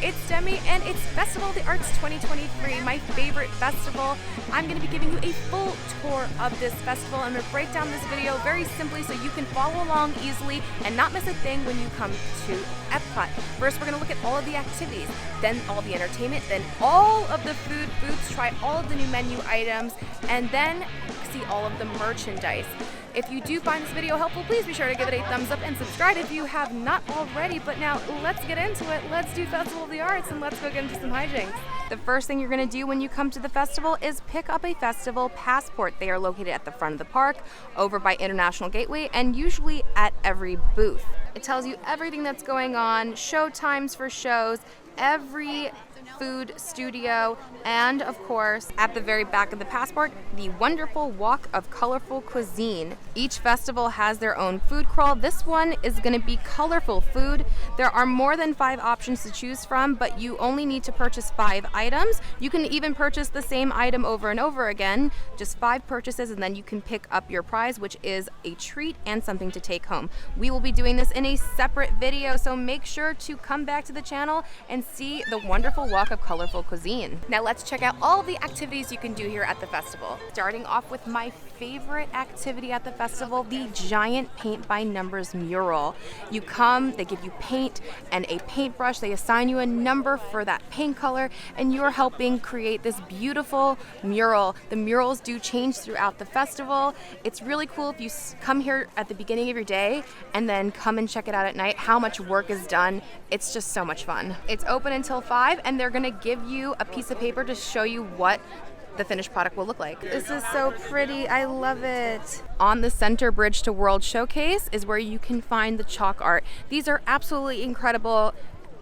it's Demi, and it's Festival of the Arts 2023, my favorite festival. I'm going to be giving you a full tour of this festival. I'm going to break down this video very simply so you can follow along easily and not miss a thing when you come to Epcot. First, we're going to look at all of the activities, then all the entertainment, then all of the food booths, try all of the new menu items, and then see all of the merchandise. If you do find this video helpful, please be sure to give it a thumbs up and subscribe if you have not already. But now let's get into it. Let's do Festival of the Arts and let's go get into some hijinks. The first thing you're going to do when you come to the festival is pick up a festival passport. They are located at the front of the park, over by International Gateway, and usually at every booth. It tells you everything that's going on, show times for shows, every food studio, and of course, at the very back of the passport, the wonderful walk of colorful cuisine. Each festival has their own food crawl. This one is going to be colorful food. There are more than 5 options to choose from, but you only need to purchase 5 items. You can even purchase the same item over and over again, just 5 purchases, and then you can pick up your prize, which is a treat and something to take home. We will be doing this in a separate video, so make sure to come back to the channel and see the wonderful walk of colorful cuisine. Now let's check out all the activities you can do here at the festival. Starting off with my favorite activity at the festival, the giant paint by numbers mural. You come, they give you paint and a paintbrush, they assign you a number for that paint color, and you're helping create this beautiful mural. The murals do change throughout the festival. It's really cool if you come here at the beginning of your day and then come and check it out at night, how much work is done. It's just so much fun. It's open until 5, and they're gonna give you a piece of paper to show you what the finished product will look like. This is so pretty, I love it. On the center bridge to World Showcase is where you can find the chalk art. These are absolutely incredible,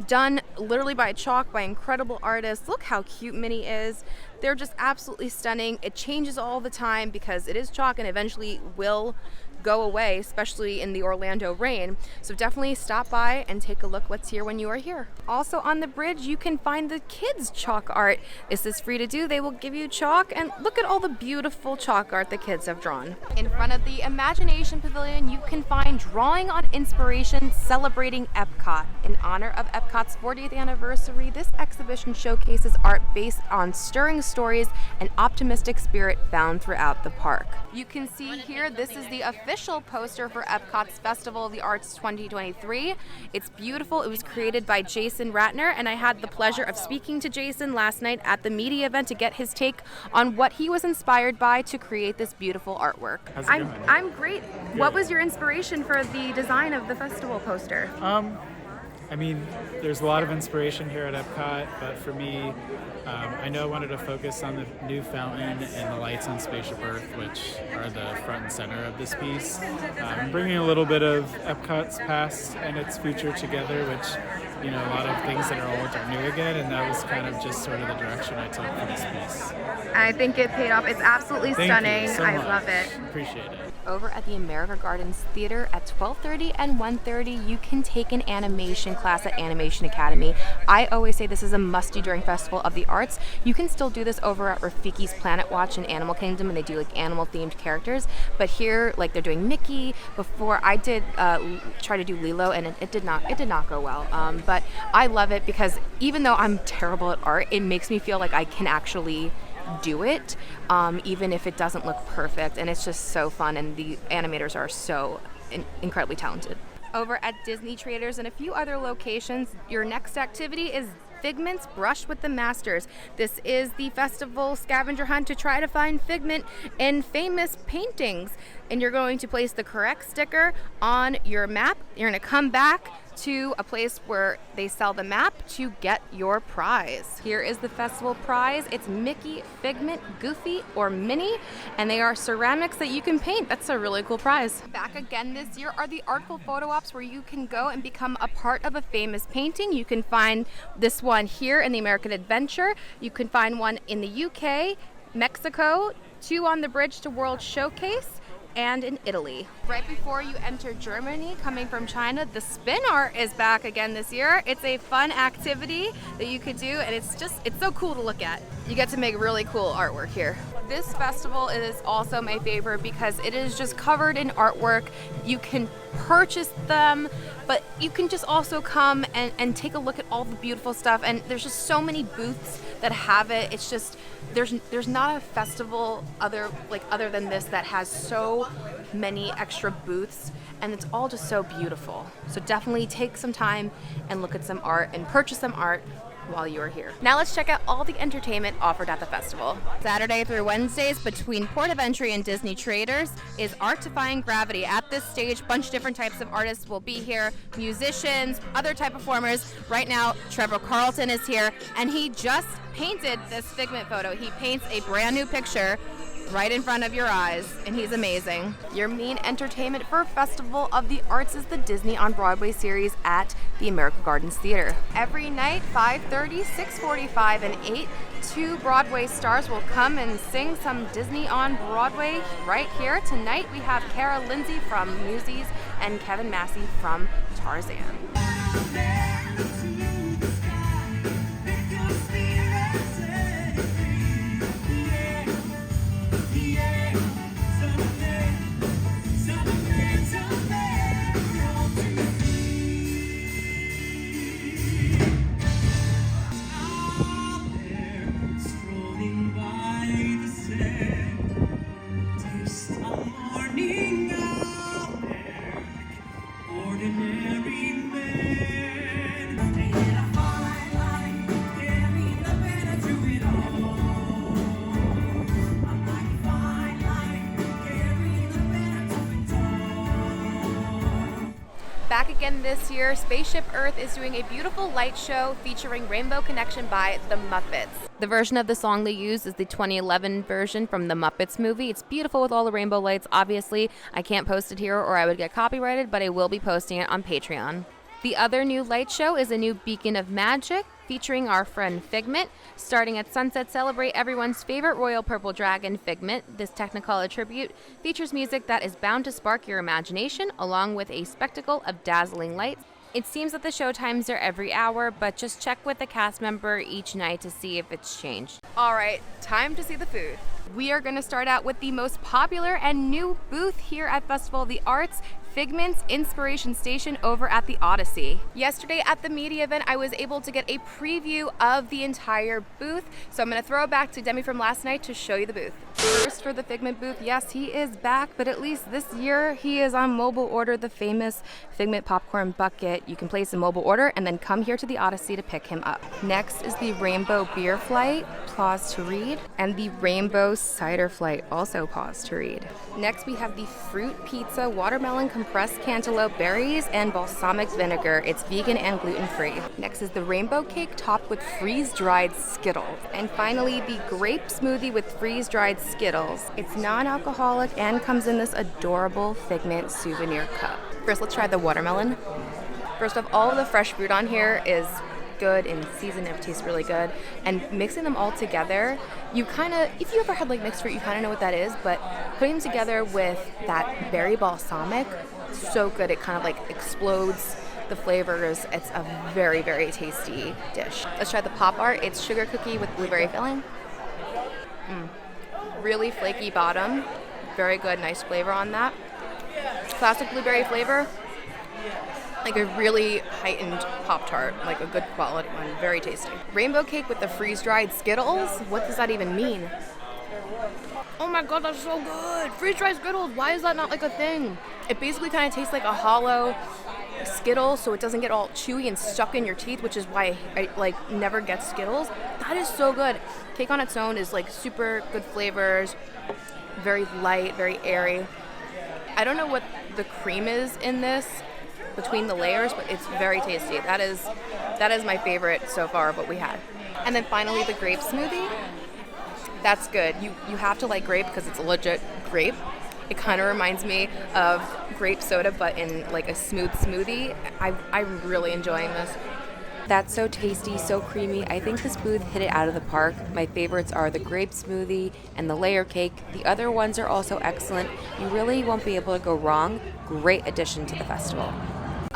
done literally by chalk by incredible artists. Look how cute Minnie is. They're just absolutely stunning. It changes all the time because it is chalk and eventually will go away, especially in the Orlando rain. So definitely stop by and take a look what's here when you are here. Also on the bridge, you can find the kids' chalk art. This is free to do. They will give you chalk, and look at all the beautiful chalk art the kids have drawn. In front of the Imagination Pavilion, you can find Drawing on Inspiration Celebrating Epcot. In honor of Epcot's 40th anniversary, this exhibition showcases art based on stirring stories and optimistic spirit found throughout the park. You can see here, this is the official poster for Epcot's Festival of the Arts 2023. It's beautiful. It was created by Jason Ratner, and I had the pleasure of speaking to Jason last night at the media event to get his take on what he was inspired by to create this beautiful artwork. I'm great. Good. What was your inspiration for the design of the festival poster? I mean, there's a lot of inspiration here at Epcot, but for me, I know I wanted to focus on the new fountain and the lights on Spaceship Earth, which are the front and center of this piece. Bringing a little bit of Epcot's past and its future together, which, you know, a lot of things that are old are new again, and that was kind of just sort of the direction I took for this piece. I think it paid off. It's absolutely stunning. Thank you so I much. love it. Appreciate it. Over at the America Gardens Theater at 12:30 and 1:30, you can take an animation class at Animation Academy. I always say this is a must-do during Festival of the Arts. You can still do this over at Rafiki's Planet Watch in Animal Kingdom, and they do like animal-themed characters. But here, like they're doing Mickey. Before I did try to do Lilo, and it did not go well. But I love it because even though I'm terrible at art, it makes me feel like I can actually do it, even if it doesn't look perfect, and it's just so fun, and the animators are so incredibly talented. Over at Disney Traders and a few other locations, your next activity is Figment's Brush with the Masters. This is the festival scavenger hunt to try to find Figment in famous paintings, and you're going to place the correct sticker on your map. You're going to come back to a place where they sell the map to get your prize. Here is the festival prize. It's Mickey, Figment, Goofy, or Minnie, and they are ceramics that you can paint. That's a really cool prize. Back again this year are the Artful Photo Ops, where you can go and become a part of a famous painting. You can find this one here in the American Adventure. You can find one in the UK, Mexico, 2 on the bridge to World Showcase, and in Italy. Right before you enter Germany, coming from China, the spin art is back again this year. It's a fun activity that you could do, and it's so cool to look at. You get to make really cool artwork here. This festival is also my favorite because it is just covered in artwork. You can purchase them, but you can just also come and take a look at all the beautiful stuff. And there's just so many booths that have it. It's just, there's not a festival other than this that has so many extra booths, and it's all just so beautiful. So definitely take some time and look at some art and purchase some art while you are here. Now let's check out all the entertainment offered at the festival. Saturday through Wednesdays between Port of Entry and Disney Traders is Art Defying Gravity. At this stage, a bunch of different types of artists will be here, musicians, other type of performers. Right now, Trevor Carlton is here, and he just painted this Figment photo. He paints a brand new picture right in front of your eyes, and he's amazing. Your main entertainment for Festival of the Arts is the Disney on Broadway series at the American Gardens Theater. Every night, 5:30, 6:45, and 8, 2 Broadway stars will come and sing some Disney on Broadway right here. Tonight we have Cara Lindsay from Newsies and Kevin Massey from Tarzan. Back again this year, Spaceship Earth is doing a beautiful light show featuring Rainbow Connection by The Muppets. The version of the song they use is the 2011 version from the Muppets movie. It's beautiful with all the rainbow lights. Obviously, I can't post it here or I would get copyrighted, but I will be posting it on Patreon. The other new light show is a new Beacon of Magic featuring our friend Figment. Starting at sunset, celebrate everyone's favorite royal purple dragon, Figment. This Technicolor tribute features music that is bound to spark your imagination, along with a spectacle of dazzling lights. It seems that the show times are every hour, but just check with the cast member each night to see if it's changed. All right, time to see the food. We are going to start out with the most popular and new booth here at Festival of the Arts, Figment's Inspiration Station over at the Odyssey. Yesterday at the media event, I was able to get a preview of the entire booth, so I'm going to throw it back to Demi from last night to show you the booth. First for the Figment booth, yes, he is back, but at least this year he is on mobile order, the famous Figment popcorn bucket. You can place a mobile order and then come here to the Odyssey to pick him up. Next is the Rainbow Beer Flight, pause to read, and the Rainbow Cider Flight, also pause to read. Next we have the Fruit Pizza Watermelon Compressed Cantaloupe Berries and Balsamic Vinegar. It's vegan and gluten-free. Next is the Rainbow Cake topped with freeze-dried Skittles. And finally, the Grape Smoothie with freeze-dried Skittles. It's non-alcoholic and comes in this adorable Figment souvenir cup. First, let's try the watermelon. First off, all of the fresh fruit on here is good and seasoned. It tastes really good. And mixing them all together, you kind of, if you ever had like mixed fruit, you kind of know what that is, but putting them together with that berry balsamic, so good. It kind of like explodes the flavors. It's a very, very tasty dish. Let's try the pop art. It's sugar cookie with blueberry filling. Really flaky bottom. Very good, nice flavor on that. Classic blueberry flavor. Like a really heightened Pop-Tart, like a good quality one, very tasty. Rainbow cake with the freeze-dried Skittles? What does that even mean? Oh my god, that's so good! Freeze-dried Skittles, why is that not like a thing? It basically kind of tastes like a hollow Skittle, so it doesn't get all chewy and stuck in your teeth, which is why I like never get Skittles. That is so good. Cake on its own is like super good flavors, very light, very airy. I don't know what the cream is in this between the layers, but it's very tasty. That is my favorite so far of what we had. And then finally the grape smoothie. That's good. You have to like grape because it's a legit grape. It kind of reminds me of grape soda, but in like a smooth smoothie. I'm really enjoying this. That's so tasty, so creamy. I think this booth hit it out of the park. My favorites are the grape smoothie and the layer cake. The other ones are also excellent. You really won't be able to go wrong. Great addition to the festival.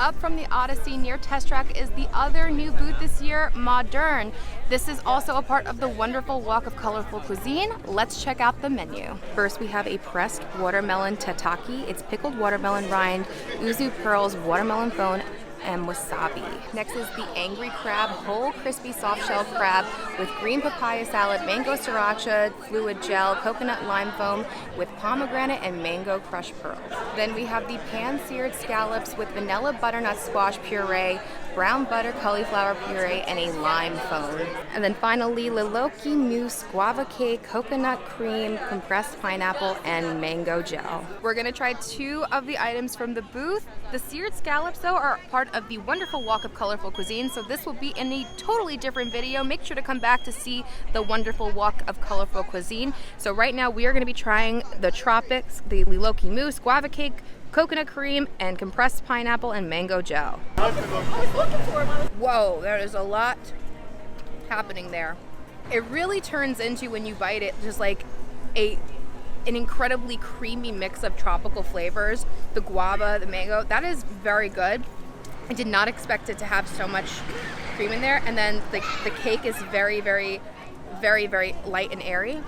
up from the Odyssey near Test Track is the other new booth this year, Modern. This is also a part of the wonderful Walk of Colorful Cuisine. Let's check out the menu. First, we have a pressed watermelon tataki. It's pickled watermelon rind, yuzu pearls, watermelon bone, and wasabi. Next is the Angry Crab, whole crispy soft shell crab with green papaya salad, mango sriracha, fluid gel, coconut lime foam with pomegranate and mango crushed pearls. Then we have the pan-seared scallops with vanilla butternut squash puree, brown butter cauliflower puree, and a lime foam. And then finally, liloki mousse, guava cake, coconut cream, compressed pineapple, and mango gel. We're gonna try 2 of the items from the booth. The seared scallops, though, are part of the wonderful Walk of Colorful Cuisine, so this will be in a totally different video. Make sure to come back to see the wonderful Walk of Colorful Cuisine. So right now, we are gonna be trying the tropics, the liloki mousse, guava cake, coconut cream, and compressed pineapple and mango gel. Whoa, there is a lot happening there. It really turns into, when you bite it, just like an incredibly creamy mix of tropical flavors. The guava, the mango, that is very good. I did not expect it to have so much cream in there. And then the cake is very, very, very, very light and airy.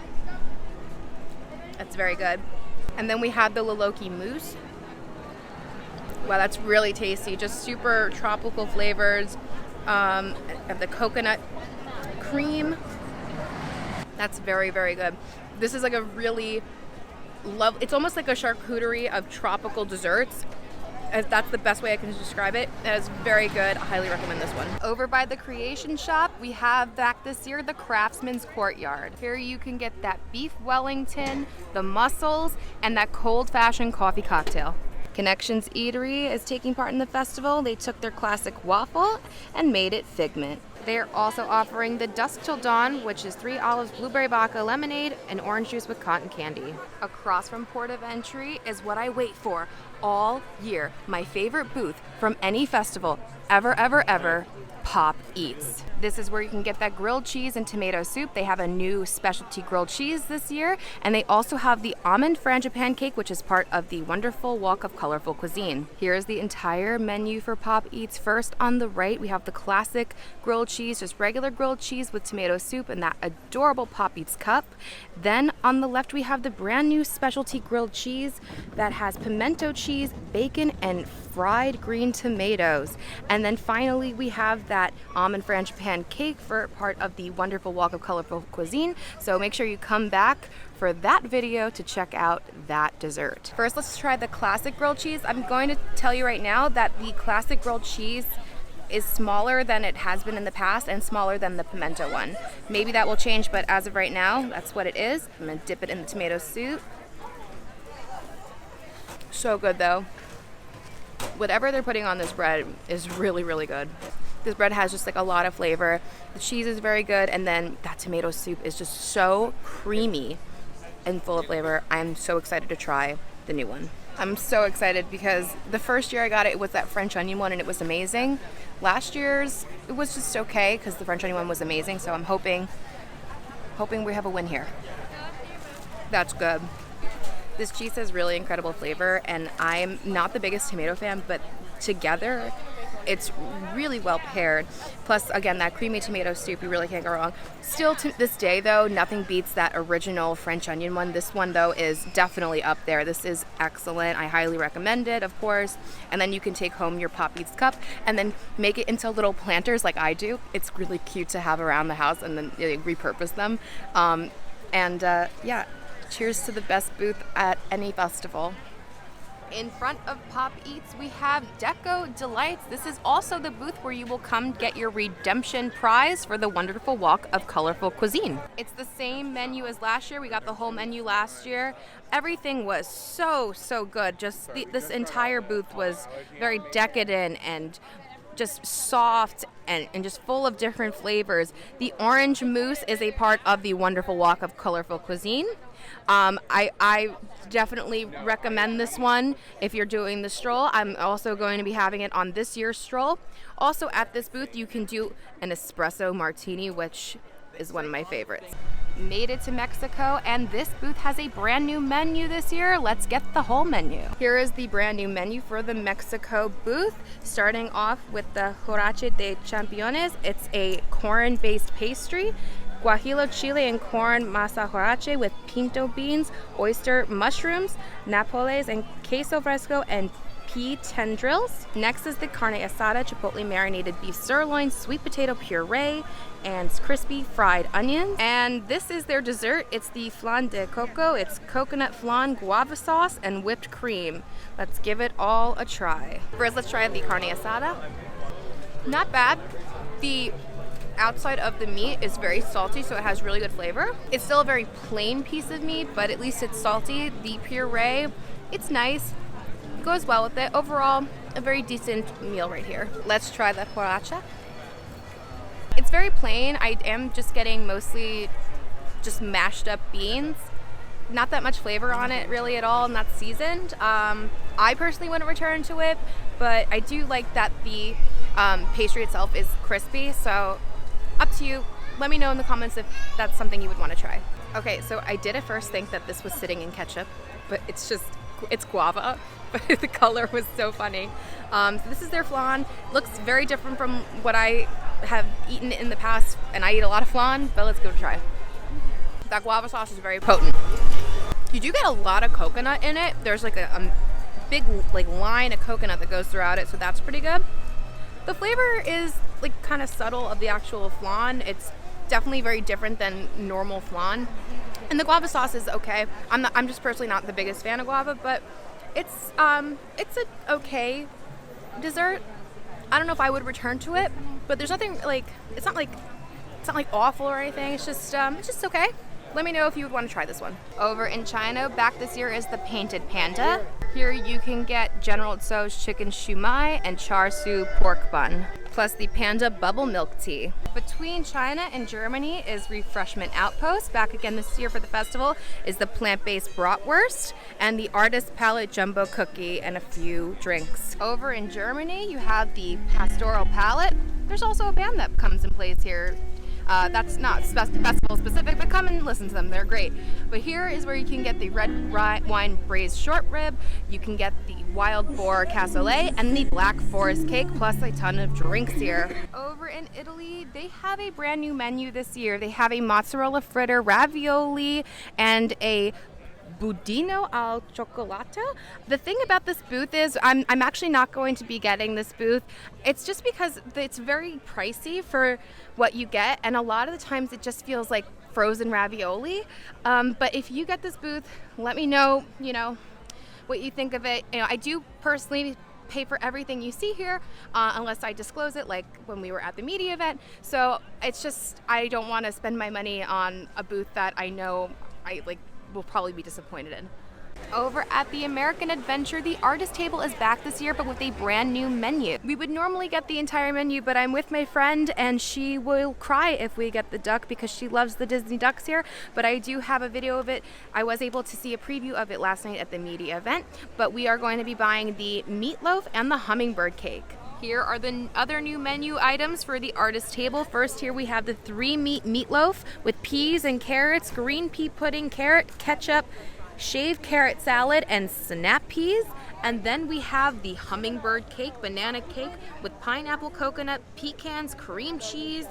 That's very good. And then we have the liloki mousse. Wow, that's really tasty. Just super tropical flavors of the coconut cream. That's very, very good. This is like a really it's almost like a charcuterie of tropical desserts. If that's the best way I can describe it. That is very good. I highly recommend this one. Over by the Creation Shop, we have back this year the Craftsman's Courtyard. Here you can get that beef Wellington, the mussels, and that cold-fashioned coffee cocktail. Connections Eatery is taking part in the festival. They took their classic waffle and made it Figment. They're also offering the Dusk Till Dawn, which is 3 olives, blueberry vodka, lemonade, and orange juice with cotton candy. Across from Port of Entry is what I wait for all year. My favorite booth from any festival, ever, Pop Eats. This is where you can get that grilled cheese and tomato soup. They have a new specialty grilled cheese this year, and they also have the almond frangipane cake, which is part of the wonderful Walk of Colorful Cuisine. Here's the entire menu for Pop Eats. First on the right, we have the classic grilled cheese, just regular grilled cheese with tomato soup and that adorable Pop Eats cup. Then on the left, we have the brand new specialty grilled cheese that has pimento cheese, bacon, and fried green tomatoes. And then finally, we have that almond frangipane cake for part of the wonderful Walk of Colorful Cuisine. So make sure you come back for that video to check out that dessert. First, let's try the classic grilled cheese. I'm going to tell you right now that the classic grilled cheese is smaller than it has been in the past and smaller than the pimento one. Maybe that will change, but as of right now, that's what it is. I'm gonna dip it in the tomato soup. So good though. Whatever they're putting on this bread is really, really good. This bread has just like a lot of flavor. The cheese is very good, and then that tomato soup is just so creamy and full of flavor. I'm so excited to try the new one. I'm so excited because the first year I got it, it was that French onion one and it was amazing. Last year's, it was just okay because the French onion one was amazing, so I'm hoping we have a win here. That's good. This cheese has really incredible flavor, and I'm not the biggest tomato fan, but together it's really well paired. Plus, again, that creamy tomato soup, you really can't go wrong. Still to this day, though, nothing beats that original French onion one. This one, though, is definitely up there. This is excellent. I highly recommend it, of course. And then you can take home your Pop Eats cup and then make it into little planters like I do. It's really cute to have around the house and then repurpose them. Yeah, cheers to the best booth at any festival. In front of Pop Eats, we have Deco Delights. This is also the booth where you will come get your redemption prize for the wonderful Walk of Colorful Cuisine. It's the same menu as last year. We got the whole menu last year. Everything was so good. Just this entire booth was very decadent and just soft and just full of different flavors. The orange mousse is a part of the wonderful Walk of Colorful Cuisine. I definitely recommend this one if you're doing the stroll. I'm also going to be having it on this year's stroll. Also at this booth, you can do an espresso martini, which is one of my favorites. made it to Mexico, and this booth has a brand new menu this year. Let's get the whole menu. Here is the brand new menu for the Mexico booth, starting off with the Huarache de Champiñones. It's a corn-based pastry. Guajillo chile and corn masa huarache with pinto beans, oyster mushrooms, napoles, and queso fresco and pea tendrils. Next is the carne asada chipotle marinated beef sirloin, sweet potato puree, and crispy fried onions. And this is their dessert. It's the flan de coco. It's coconut flan, guava sauce, and whipped cream. Let's give it all a try. First, let's try the carne asada. Not bad. The outside of the meat is very salty, so it has really good flavor. It's still a very plain piece of meat, but at least it's salty. The puree, it's nice. Goes well with it. Overall, a very decent meal right here. Let's try the huarache. It's very plain. I am just getting mostly just mashed up beans. Not that much flavor on it really at all, not seasoned. I personally wouldn't return to it, but I do like that the pastry itself is crispy, so up to you. Let me know in the comments if that's something you would want to try. Okay, so I did at first think that this was sitting in ketchup, but it's guava, but the color was so funny. So this is their flan. Looks very different from what I have eaten in the past, and I eat a lot of flan, but let's give it a try. That guava sauce is very potent. You do get a lot of coconut in it. There's like a big line of coconut that goes throughout it, so that's pretty good. The flavor is like kind of subtle of the actual flan. It's definitely very different than normal flan. And the guava sauce is okay. I'm just personally not the biggest fan of guava, but it's an okay dessert. I don't know if I would return to it, but there's nothing it's not awful or anything. It's just okay. Let me know if you would want to try this one. Over in China, back this year is the Painted Panda. Here you can get General Tso's chicken shumai and char siu pork bun, plus the Panda bubble milk tea. Between China and Germany is Refreshment Outpost. Back again this year for the festival is the plant-based bratwurst and the Artist Palette jumbo cookie and a few drinks. Over in Germany, you have the Pastoral Palette. There's also a band that comes and plays here. That's not festival specific, but come and listen to them. They're great. But here is where you can get the red wine braised short rib. You can get the wild boar cassoulet and the black forest cake, plus a ton of drinks here. Over in Italy, they have a brand new menu this year. They have a mozzarella fritter, ravioli, and a budino al cioccolato. The thing about this booth is I'm actually not going to be getting this booth. It's just because it's very pricey for what you get, and a lot of the times it just feels like frozen ravioli. But if you get this booth, let me know, what you think of it. I do personally pay for everything you see here, unless I disclose it, like when we were at the media event. So it's just, I don't want to spend my money on a booth that I know I will probably be disappointed in. Over at the American Adventure, the artist table is back this year, but with a brand new menu. We would normally get the entire menu, but I'm with my friend and she will cry if we get the duck because she loves the Disney ducks here. But I do have a video of it. I was able to see a preview of it last night at the media event, but we are going to be buying the meatloaf and the hummingbird cake. Here are the other new menu items for the artist table. First, here we have the 3-meat meatloaf with peas and carrots, green pea pudding, carrot ketchup, shaved carrot salad, and snap peas. And then we have the hummingbird cake, banana cake with pineapple, coconut, pecans, cream cheese,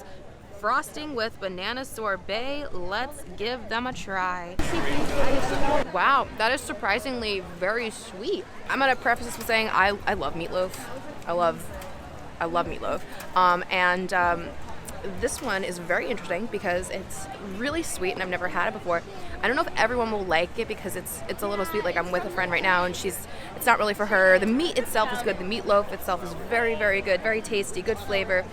frosting with banana sorbet. Let's give them a try. Wow, that is surprisingly very sweet. I'm gonna preface this with saying I love meatloaf. I love meatloaf. This one is very interesting because it's really sweet and I've never had it before. I don't know if everyone will like it because it's a little sweet. Like I'm with a friend right now and it's not really for her. The meat itself is good. The meatloaf itself is very, very good, very tasty, good flavor.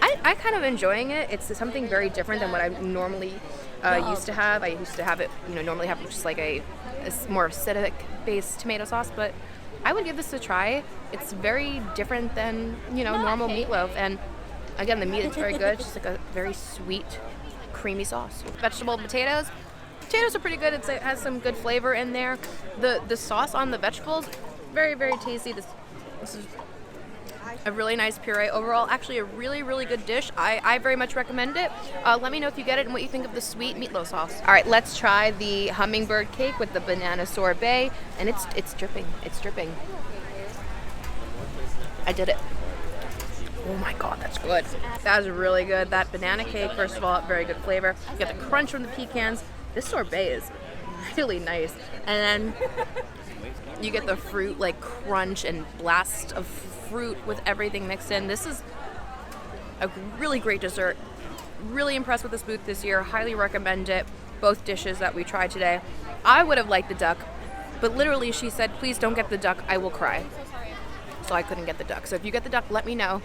I kind of enjoying it. It's something very different than what I normally used to have. I used to have it, normally have just like a more acidic based tomato sauce, but I would give this a try. It's very different than, normal meatloaf. And again, the meat is very good. It's just like a very sweet, creamy sauce. Vegetable potatoes. Potatoes are pretty good. It has some good flavor in there. The sauce on the vegetables, very, very tasty. This is A really nice puree. Overall, actually a really, really good dish. I very much recommend it. Let me know if you get it and what you think of the sweet meatloaf sauce. All right, let's try the hummingbird cake with the banana sorbet, and it's dripping. It's dripping. I did it. Oh my god, that's good. That was really good. That banana cake, first of all, very good flavor. You got the crunch from the pecans. This sorbet is really nice. And then you get the fruit, like crunch and blast of fruit with everything mixed in. This is a really great dessert. Really impressed with this booth this year. Highly recommend it. Both dishes that we tried today. I would have liked the duck, but literally she said, please don't get the duck, I will cry. So I couldn't get the duck. So if you get the duck, let me know.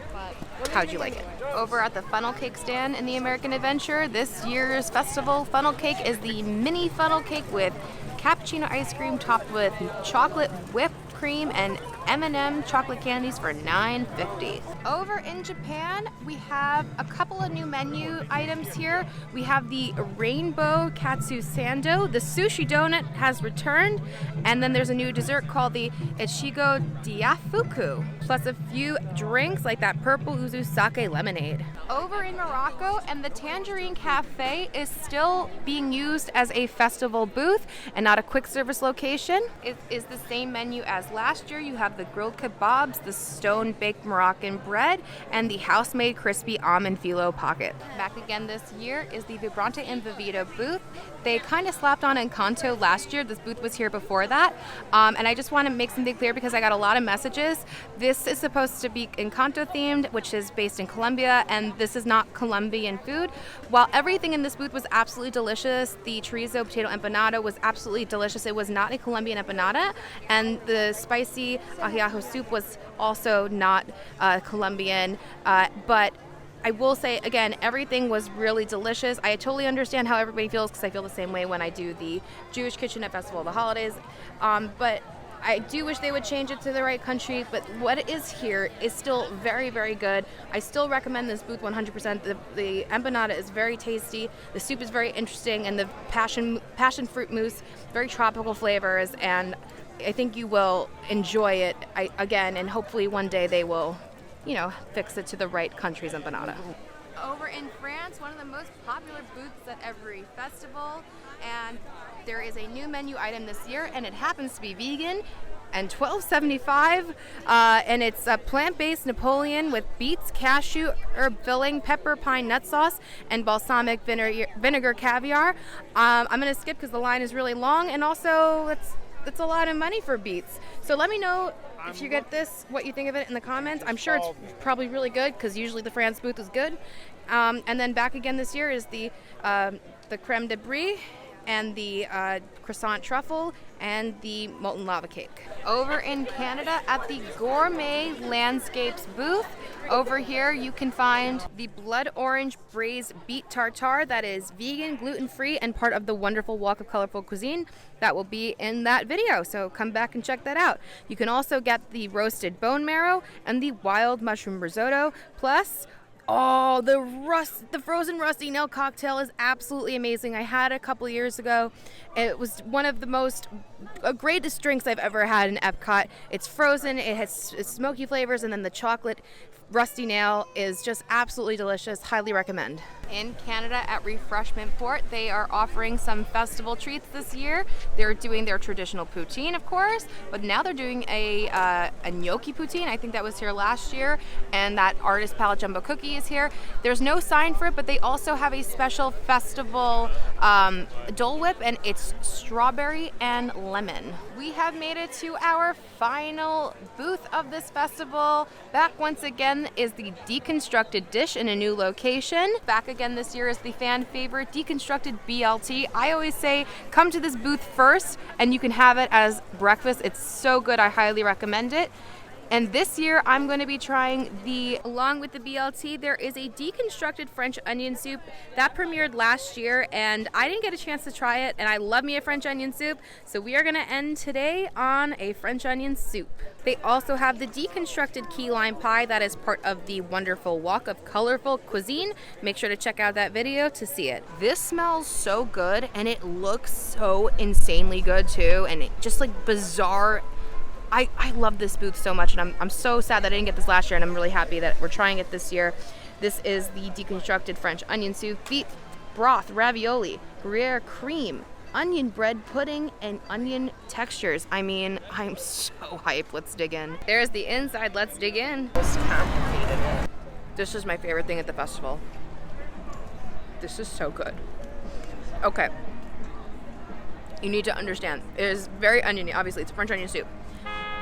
How'd you like it? Over at the funnel cake stand in the American Adventure, this year's festival funnel cake is the mini funnel cake with cappuccino ice cream topped with chocolate whipped cream and M&M chocolate candies for $9.50. Over in Japan, we have a couple of new menu items here. We have the rainbow katsu sando. The sushi donut has returned, and then there's a new dessert called the ichigo diafuku, plus a few drinks like that purple uzu sake lemonade. Over in Morocco, and the Tangerine Cafe is still being used as a festival booth and not a quick service location. It is the same menu as last year. You have the grilled kebabs, the stone-baked Moroccan bread, and the house-made crispy almond phyllo pocket. Back again this year is the Vibrante and Vivito booth. They kind of slapped on Encanto last year. This booth was here before that. And I just want to make something clear because I got a lot of messages. This is supposed to be Encanto themed, which is based in Colombia, and this is not Colombian food. While everything in this booth was absolutely delicious, the chorizo potato empanada was absolutely delicious. It was not a Colombian empanada, and the spicy ajiaco soup was also not Colombian, but I will say, again, everything was really delicious. I totally understand how everybody feels because I feel the same way when I do the Jewish kitchen at Festival of the Holidays. But I do wish they would change it to the right country, but what is here is still very, very good. I still recommend this booth 100%. The empanada is very tasty, the soup is very interesting, and the passion fruit mousse, very tropical flavors, and I think you will enjoy it again, and hopefully one day they will, fix it to the right country's empanada. Over in France, one of the most popular booths at every festival, and there is a new menu item this year, and it happens to be vegan and $12.75, and it's a plant-based Napoleon with beets, cashew, herb filling, pepper, pine nut sauce, and balsamic vinegar caviar. I'm going to skip because the line is really long, and also it's a lot of money for beets. So let me know if you get this, what you think of it in the comments. I'm sure it's probably really good because usually the France booth is good. And then back again this year is the creme de brie and the croissant truffle and the molten lava cake. Over in Canada at the Gourmet Landscapes booth, over here you can find the blood orange braised beet tartare that is vegan, gluten-free, and part of the wonderful Walk of Colorful Cuisine that will be in that video, so come back and check that out. You can also get the roasted bone marrow and the wild mushroom risotto, plus the frozen rusty nail cocktail is absolutely amazing. I had it a couple years ago. It was one of the most greatest drinks I've ever had in Epcot. It's frozen, it has smoky flavors, and then the chocolate rusty nail is just absolutely delicious. Highly recommend. In Canada at Refreshment Port, they are offering some festival treats this year. They're doing their traditional poutine, of course, but now they're doing a gnocchi poutine. I think that was here last year, and that Artist Palette Jumbo Cookie is here. There's no sign for it, but they also have a special festival Dole Whip, and it's strawberry and lemon. We have made it to our final booth of this festival. Back once again is the deconstructed dish in a new location. Back again this year is the fan favorite deconstructed BLT. I always say come to this booth first and you can have it as breakfast. It's so good, I highly recommend it. And this year I'm going to be trying along with the BLT, there is a deconstructed French onion soup that premiered last year, and I didn't get a chance to try it, and I love me a French onion soup, so we are going to end today on a French onion soup. They also have the deconstructed key lime pie that is part of the wonderful Walk of Colorful Cuisine. Make sure to check out that video to see it. This smells so good, and it looks so insanely good too, and it just like bizarre I love this booth so much, and I'm so sad that I didn't get this last year, and I'm really happy that we're trying it this year. This is the deconstructed French onion soup, beef broth, ravioli, Gruyere cream, onion bread pudding, and onion textures. I mean, I'm so hyped. Let's dig in. There's the inside. Let's dig in. This is my favorite thing at the festival. This is so good. Okay. You need to understand. It is very oniony. Obviously, it's French onion soup.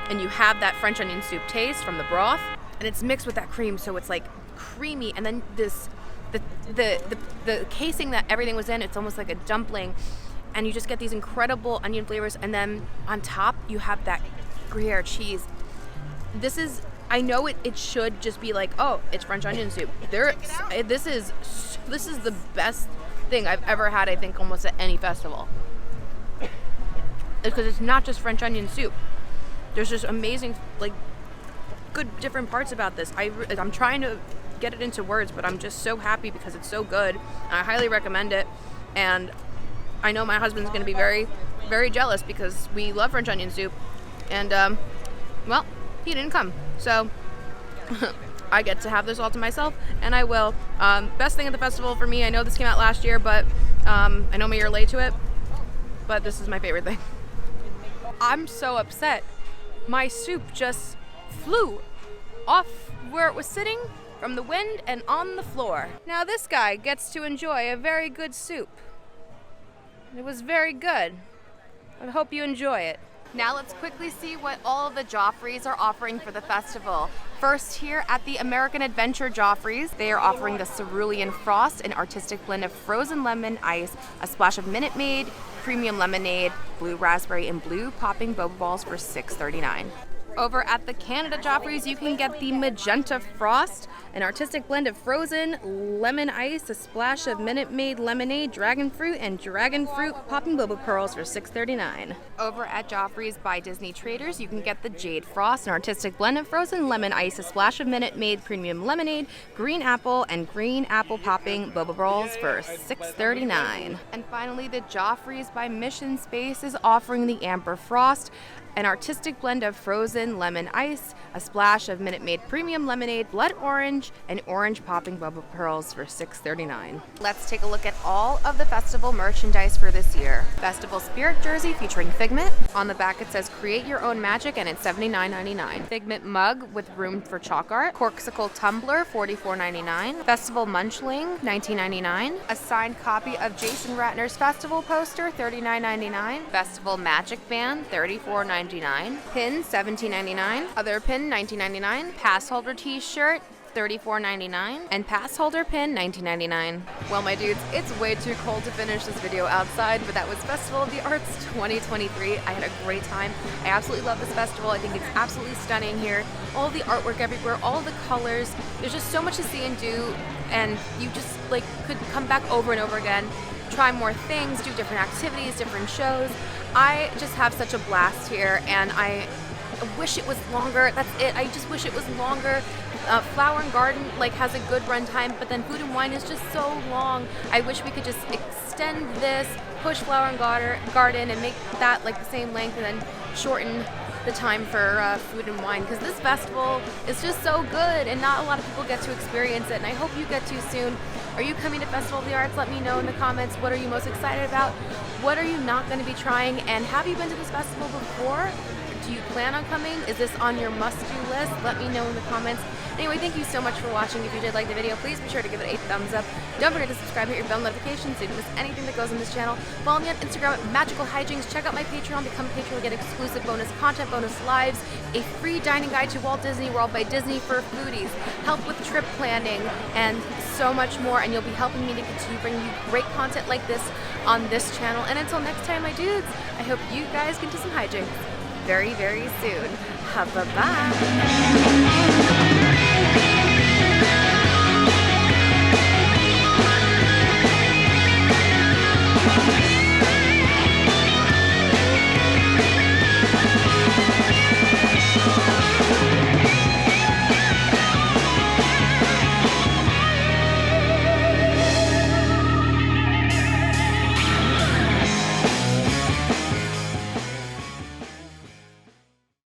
And you have that French onion soup taste from the broth, and it's mixed with that cream, so it's like creamy, and then this the casing that everything was in, it's almost like a dumpling, and you just get these incredible onion flavors, and then on top you have that Gruyere cheese. This is, I know it should just be like, oh, it's French onion soup. This is the best thing I've ever had, I think, almost at any festival. It's because it's not just French onion soup. There's just amazing, like, good different parts about this. I'm trying to get it into words, but I'm just so happy because it's so good. And I highly recommend it. And I know my husband's going to be very, very jealous because we love French onion soup. And, well, he didn't come. So I get to have this all to myself, and I will. Best thing at the festival for me, I know this came out last year, but I know I'm a year late to it, but this is my favorite thing. I'm so upset. My soup just flew off where it was sitting from the wind and on the floor. Now this guy gets to enjoy a very good soup. It was very good. I hope you enjoy it. Now let's quickly see what all of the Joffreys are offering for the festival. First, here at the American Adventure Joffreys, they are offering the Cerulean Frost, an artistic blend of frozen lemon ice, a splash of Minute Maid, premium lemonade, blue raspberry, and blue popping boba balls for $6.39. Over at the Canada Joffreys, you can get the Magenta Frost, an artistic blend of frozen lemon ice, a splash of Minute Maid lemonade, dragon fruit, and dragon fruit popping boba pearls for $6.39. Over at Joffrey's by Disney Traders, you can get the Jade Frost, an artistic blend of frozen lemon ice, a splash of Minute Maid premium lemonade, green apple, and green apple popping boba pearls for $6.39. And finally, the Joffrey's by Mission Space is offering the Amber Frost, an artistic blend of frozen lemon ice, a splash of Minute Maid premium lemonade, blood orange, and orange popping boba pearls for $6.39. Let's take a look at all of the festival merchandise for this year. Festival Spirit jersey featuring Figment. On the back it says create your own magic, and it's $79.99. Figment mug with room for chalk art. Corksicle tumbler, $44.99. Festival Munchling, $19.99. A signed copy of Jason Ratner's festival poster, $39.99. Festival Magic Band, $34.99. Pin, $17.99. Other pin, $19.99. Pass holder t-shirt, $34.99, and pass holder pin, $19.99. Well, my dudes, it's way too cold to finish this video outside, but that was Festival of the Arts 2023. I had a great time. I absolutely love this festival. I think it's absolutely stunning here. All the artwork everywhere, all the colors. There's just so much to see and do, and you just like could come back over and over again, try more things, do different activities, different shows. I just have such a blast here, and I wish it was longer. That's it. I just wish it was longer. Flower and Garden has a good run time, but then Food and Wine is just so long. I wish we could just extend this, push Flower and Garden, and make that the same length, and then shorten the time for Food and Wine, because this festival is just so good and not a lot of people get to experience it, and I hope you get to soon. Are you coming to Festival of the Arts? Let me know in the comments. What are you most excited about? What are you not going to be trying? And have you been to this festival before? Do you plan on coming? Is this on your must-do list? Let me know in the comments. Anyway, thank you so much for watching. If you did like the video, please be sure to give it a thumbs up. Don't forget to subscribe, hit your bell notifications so you don't miss anything that goes on this channel. Follow me on Instagram at Magical Hijinx. Check out my Patreon. Become a patron to get exclusive bonus content, bonus lives, a free dining guide to Walt Disney World by Disney for foodies, help with trip planning, and so much more. And you'll be helping me to continue bringing you great content like this on this channel. And until next time, my dudes, I hope you guys get to some hijinks very, very soon. Bye-bye.